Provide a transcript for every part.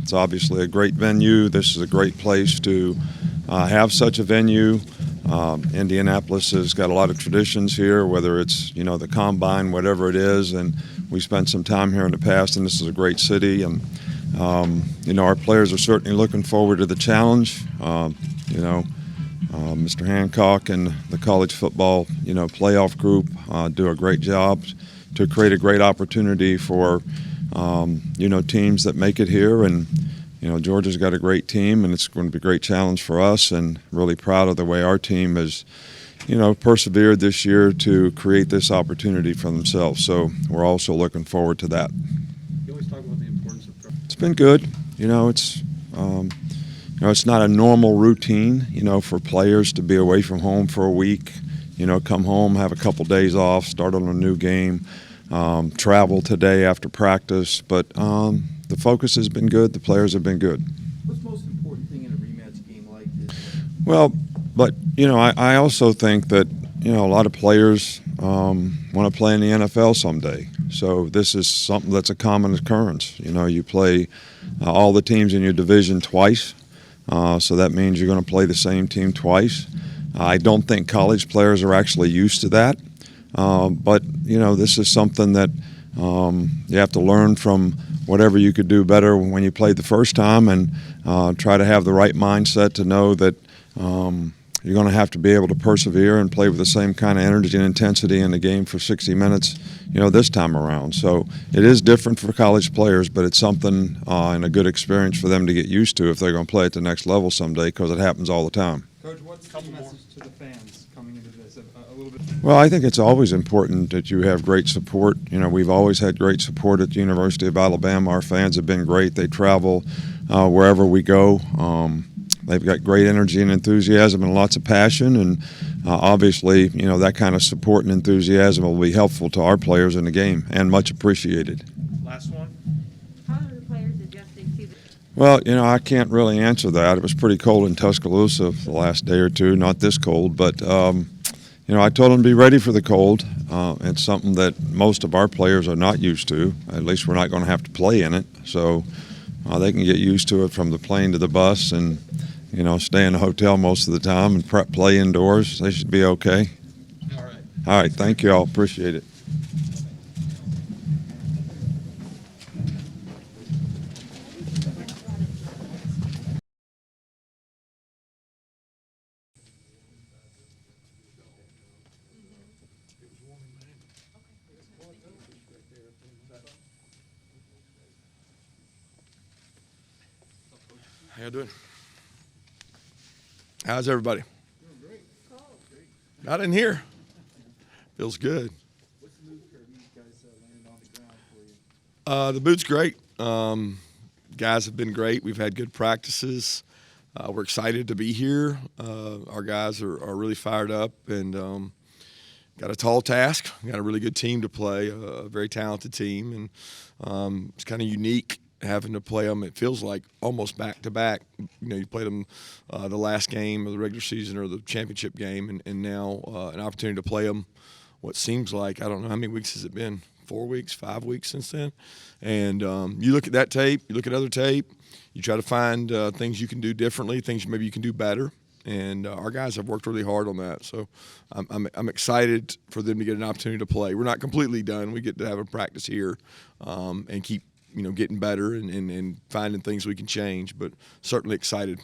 It's obviously a great venue. This is a great place to have such a venue. Indianapolis has got a lot of traditions here, whether it's the combine, whatever it is, and we spent some time here in the past, and this is a great city, and our players are certainly looking forward to the challenge. Mr. Hancock and the college football playoff group do a great job to create a great opportunity for teams that make it here, and Georgia's got a great team, and it's going to be a great challenge for us, and really proud of the way our team has persevered this year to create this opportunity for themselves. So we're also looking forward to that. You always talk about the importance of prep. It's been good. It's not a normal routine, for players to be away from home for a week, come home, have a couple days off, start on a new game, travel today after practice. But the focus has been good. The players have been good. What's the most important thing in a rematch game like this? Well, but, I also think that, a lot of players want to play in the NFL someday. So this is something that's a common occurrence. You play all the teams in your division twice. So that means you're going to play the same team twice. I don't think college players are actually used to that. But, this is something that you have to learn from whatever you could do better when you played the first time, and try to have the right mindset to know that you're going to have to be able to persevere and play with the same kind of energy and intensity in the game for 60 minutes, this time around. So it is different for college players, but it's something and a good experience for them to get used to if they're going to play at the next level someday, because it happens all the time. Coach, what's the message to the fans coming into this a little bit? Well, I think it's always important that you have great support. We've always had great support at the University of Alabama. Our fans have been great. They travel wherever we go. They've got great energy and enthusiasm and lots of passion, and obviously, that kind of support and enthusiasm will be helpful to our players in the game and much appreciated. Last one. How are the players adjusting to the... Well, I can't really answer that. It was pretty cold in Tuscaloosa the last day or two, not this cold, but I told them to be ready for the cold. It's something that most of our players are not used to. At least we're not going to have to play in it, so they can get used to it from the plane to the bus, and stay in a hotel most of the time and play indoors. They should be okay. All right. All right, thank you all. Appreciate it. How you doing? How's everybody? Not in here. Feels good. What's the mood for these guys landing on the ground for you? The mood's great. Guys have been great. We've had good practices. We're excited to be here. Our guys are really fired up, and got a tall task. We got a really good team to play, a very talented team, and it's kind of unique having to play them. It feels like almost back to back. You played them the last game of the regular season or the championship game, and now an opportunity to play them. What seems like, I don't know how many weeks has it been? 4 weeks, 5 weeks since then. And you look at that tape, you look at other tape, you try to find things you can do differently, things maybe you can do better. And our guys have worked really hard on that. So I'm excited for them to get an opportunity to play. We're not completely done. We get to have a practice here and keep getting better and finding things we can change, but certainly excited.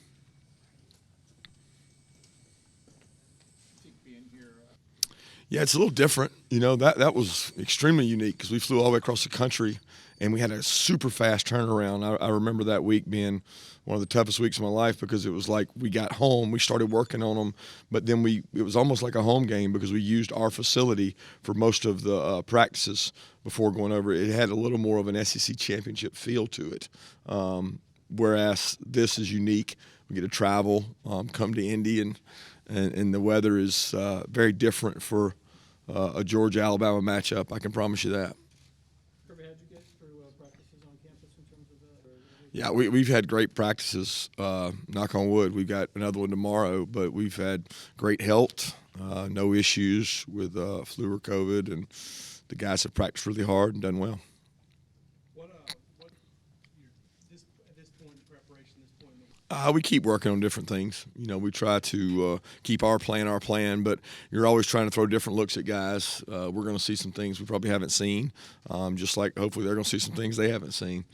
Yeah, it's a little different. That was extremely unique because we flew all the way across the country, and we had a super fast turnaround. I remember that week being one of the toughest weeks of my life because it was like we got home, we started working on them, but then it was almost like a home game because we used our facility for most of the practices before going over. It had a little more of an SEC championship feel to it, whereas this is unique. We get to travel, come to Indy, and the weather is very different for a Georgia-Alabama matchup. I can promise you that. Kirby, how'd you get through practices on campus in terms of that? Yeah, we've had great practices. Knock on wood, we've got another one tomorrow, but we've had great health, no issues with flu or COVID, and the guys have practiced really hard and done well. This We keep working on different things. We try to keep our plan, but you're always trying to throw different looks at guys. We're going to see some things we probably haven't seen, just like hopefully they're going to see some things they haven't seen.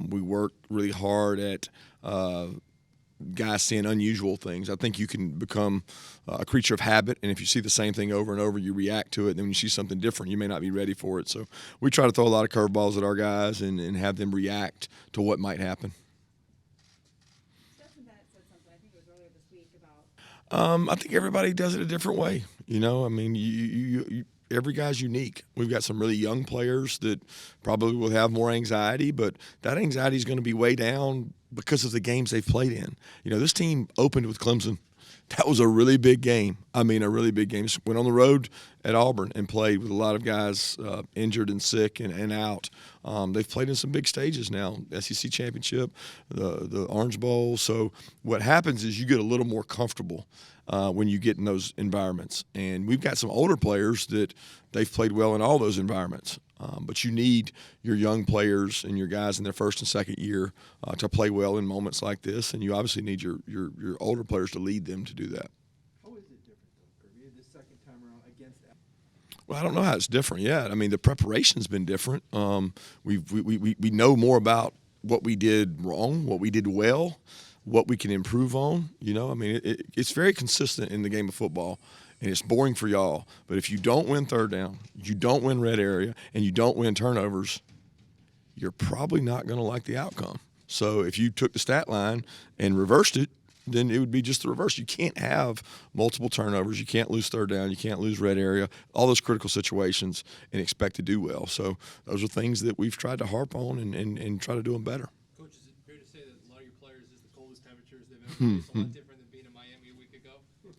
We work really hard at guys seeing unusual things. I think you can become a creature of habit, and if you see the same thing over and over, you react to it. And then when you see something different, you may not be ready for it. So we try to throw a lot of curveballs at our guys and have them react to what might happen. Stetson Bennett said something, I think it was earlier this week, about I think everybody does it a different way. I mean, you every guy's unique. We've got some really young players that probably will have more anxiety, but that anxiety is going to be way down because of the games they've played in. This team opened with Clemson. That was a really big game. I mean, a really big game. Went on the road at Auburn and played with a lot of guys injured and sick and out. They've played in some big stages now, SEC Championship, the Orange Bowl. So what happens is you get a little more comfortable when you get in those environments. And we've got some older players that they've played well in all those environments. But you need your young players and your guys in their first and second year to play well in moments like this, and you obviously need your older players to lead them to do that. How is it different, though, Kirby, this second time around against that? Well, I don't know how it's different yet. I mean, the preparation's been different. We know more about what we did wrong, what we did well, what we can improve on. I mean, it's very consistent in the game of football. And it's boring for y'all. But if you don't win third down, you don't win red area, and you don't win turnovers, you're probably not going to like the outcome. So if you took the stat line and reversed it, then it would be just the reverse. You can't have multiple turnovers. You can't lose third down. You can't lose red area, all those critical situations, and expect to do well. So those are things that we've tried to harp on and try to do them better. Coach, is it fair to say that a lot of your players, this is the coldest temperatures they've ever faced, a lot different than being in Miami a week ago?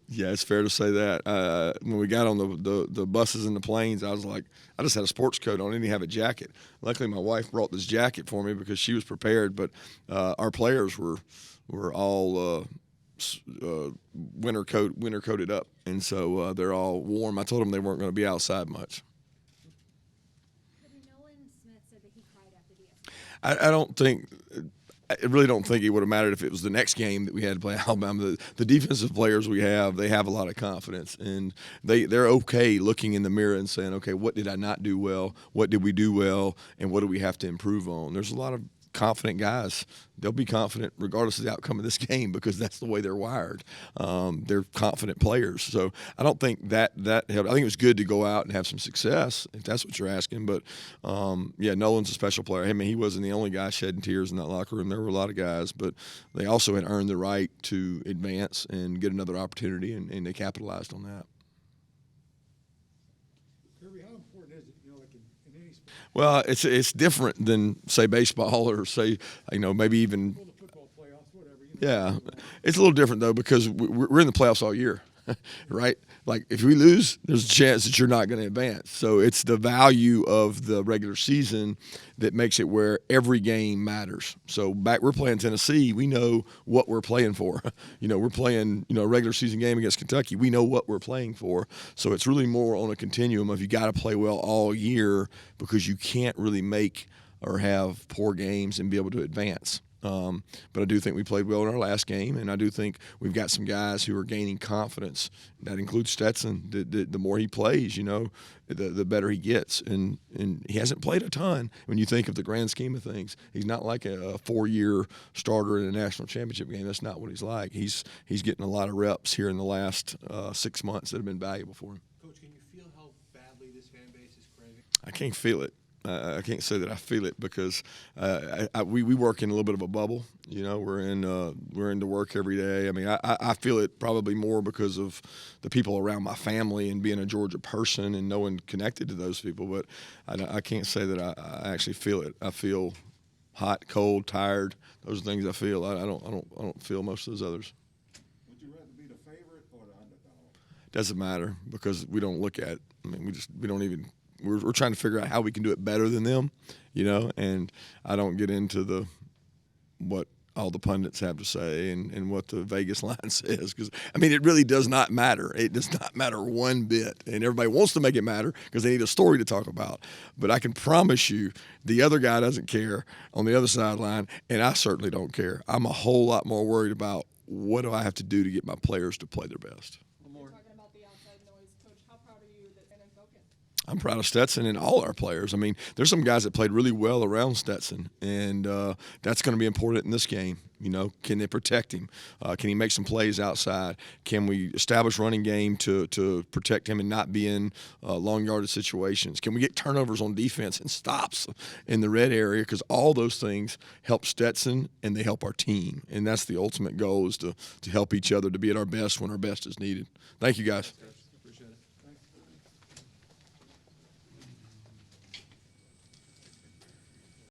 Yeah, it's fair to say that. When we got on the buses and the planes, I was like, I just had a sports coat on. I didn't have a jacket. Luckily, my wife brought this jacket for me because she was prepared. But our players were all winter coated up, and so they're all warm. I told them they weren't going to be outside much. Nolan Smith said that he cried after the SEC. I really don't think it would have mattered if it was the next game that we had to play Alabama. The defensive players we have, they have a lot of confidence, and they're okay looking in the mirror and saying, okay, what did I not do well? What did we do well? And what do we have to improve on? There's a lot of confident guys. They'll be confident regardless of the outcome of this game because that's the way they're wired. They're confident players. So I don't think that helped. I think it was good to go out and have some success, if that's what you're asking. But, yeah, Nolan's a special player. I mean, he wasn't the only guy shedding tears in that locker room. There were a lot of guys, but they also had earned the right to advance and get another opportunity, and they capitalized on that. Kirby, how important is it, like in any sport? Well, it's different than, say, baseball or, say, maybe even Well, the football playoffs, whatever. Yeah, it's a little different though because we're in the playoffs all year, right? Like if we lose, there's a chance that you're not going to advance. So it's the value of the regular season that makes it where every game matters. So we're playing Tennessee, we know what we're playing for. We're playing a regular season game against Kentucky. We know what we're playing for. So it's really more on a continuum of you got to play well all year because you can't really make or have poor games and be able to advance. But I do think we played well in our last game, and I do think we've got some guys who are gaining confidence. That includes Stetson. The more he plays, the better he gets. And he hasn't played a ton when you think of the grand scheme of things. He's not like a 4-year starter in a national championship game. That's not what he's like. He's getting a lot of reps here in the last 6 months that have been valuable for him. Coach, can you feel how badly this fan base is craving? I can't feel it. I can't say that I feel it because we work in a little bit of a bubble. We're into work every day. I mean, I feel it probably more because of the people around my family and being a Georgia person and knowing connected to those people. But I can't say that I actually feel it. I feel hot, cold, tired. Those are things I feel. I don't feel most of those others. Would you rather be the favorite or the underdog? Doesn't matter because we don't look at. I mean, we don't even. We're trying to figure out how we can do it better than them, and I don't get into what all the pundits have to say and what the Vegas line says. Because, I mean, it really does not matter. It does not matter one bit. And everybody wants to make it matter because they need a story to talk about. But I can promise you the other guy doesn't care on the other sideline, and I certainly don't care. I'm a whole lot more worried about what do I have to do to get my players to play their best. Talking about the outside noise, Coach, how proud are you that and in focus? I'm proud of Stetson and all our players. I mean, there's some guys that played really well around Stetson, and that's going to be important in this game. You know, can they protect him? Can he make some plays outside? Can we establish running game to protect him and not be in long yardage situations? Can we get turnovers on defense and stops in the red area? Because all those things help Stetson and they help our team, and that's the ultimate goal is to help each other to be at our best when our best is needed. Thank you, guys.